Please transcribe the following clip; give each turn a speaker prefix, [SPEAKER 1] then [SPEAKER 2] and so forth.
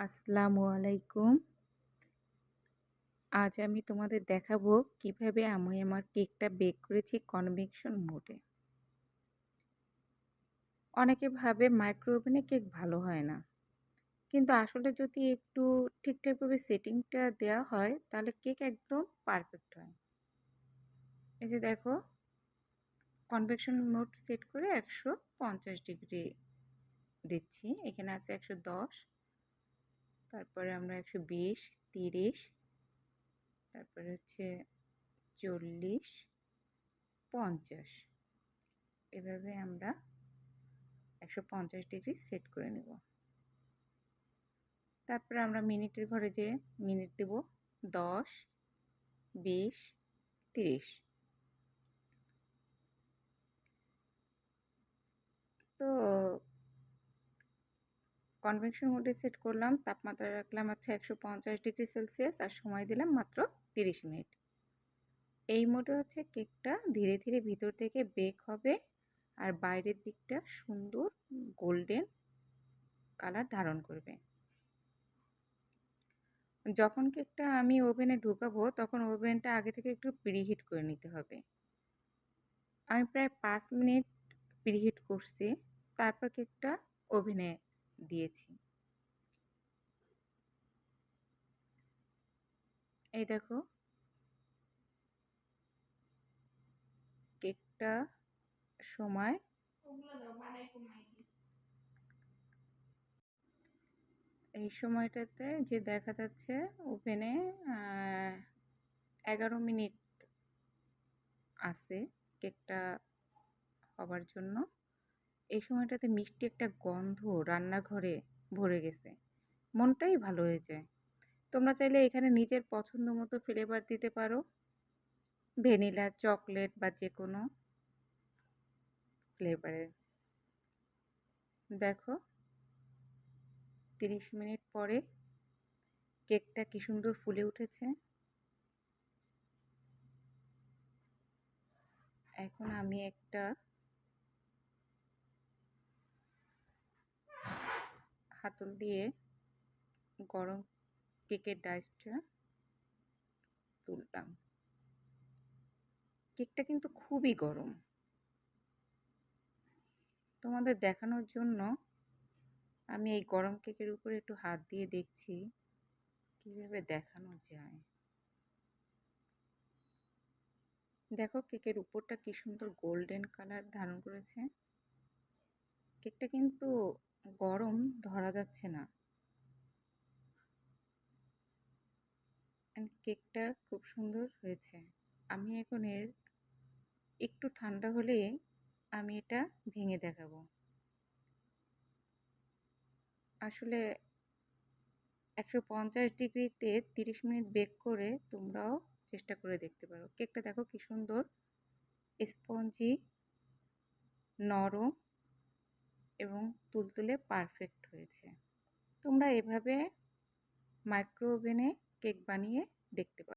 [SPEAKER 1] আসসালামু আলাইকুম। আজ আমি তোমাদের দেখাবো কিভাবে আমি আমার কেকটা বেক করেছি কনভেকশন মোডে। অনেকে ভাবে মাইক্রো ওভেনে কেক ভালো হয় না। কিন্তু আসলে যদি একটু ঠিকঠাকভাবে সেটিংটা দেওয়া হয় তাহলে কেক একদম পারফেক্ট হয়। এই যে দেখো, কনভেকশন মোড সেট করে 150 ডিগ্রি দিচ্ছি। এখানে আছে 110, তারপরে আমরা 120, 30, তারপরে হচ্ছে 40, 50। এভাবে আমরা 150 ডিগ্রি সেট করে নেব। তারপরে আমরা মিনিটের ঘরে যেয়ে মিনিট দেব 10, 20, 30। তো কনভেকশন মোডে সেট করলাম, তাপমাত্রা রাখলাম হচ্ছে 150 ডিগ্রি সেলসিয়াস আর সময় দিলাম মাত্র 30 মিনিট। এই মোডে হচ্ছে কেকটা ধীরে ধীরে ভিতর থেকে বেক হবে আর বাইরের দিকটা সুন্দর গোল্ডেন কালার ধারণ করবে। যখন কেকটা আমি ওভেনে ঢুকাবো তখন ওভেনটা আগে থেকে একটু প্রিহিট করে নিতে হবে। আমি প্রায় 5 মিনিট প্রিহিট করছি, তারপর কেকটা ওভেনে দিয়েছি। এই দেখো, কেকটা সময় এই সময়টাতে যে দেখা যাচ্ছে ওভেনে 11 মিনিট আছে কেকটা হবার জন্য। এই সময়টাতে মিষ্টি একটা গন্ধ রান্নাঘরে ভরে গেছে, মনটাই ভালো হয়ে যায়। তোমরা চাইলে এখানে নিজের পছন্দ মতো ফ্লেভার দিতে পারো, ভ্যানিলা, চকলেট বা যে কোনো ফ্লেভারের। দেখো, 30 মিনিট পরে কেকটা কি সুন্দর ফুলে উঠেছে। এখন আমি একটা হাতল দিয়ে গরম কেকের ডাইসটা তুললাম। কেকটা কিন্তু খুবই গরম। তোমাদের দেখানোর জন্য আমি এই গরম কেকের উপরে একটু হাত দিয়ে দেখছি কিভাবে দেখানো যায়। দেখো, কেকের উপরটা কি সুন্দর গোল্ডেন কালার ধারণ করেছে। কেকটা কিন্তু গরম, ধরা যাচ্ছে না। কেকটা খুব সুন্দর হয়েছে। আমি এখন এর একটু ঠান্ডা হলে আমি এটা ভেঙে দেখাবো। আসলে 150 ডিগ্রিতে 30 মিনিট বেক করে তোমরাও চেষ্টা করে দেখতে পারো। কেকটা দেখো কি সুন্দর স্পঞ্জি, নরম এবং তুলতুলে পারফেক্ট হয়েছে। তোমরা এভাবে মাইক্রো ওভেনে কেক বানিয়ে দেখতে পারো।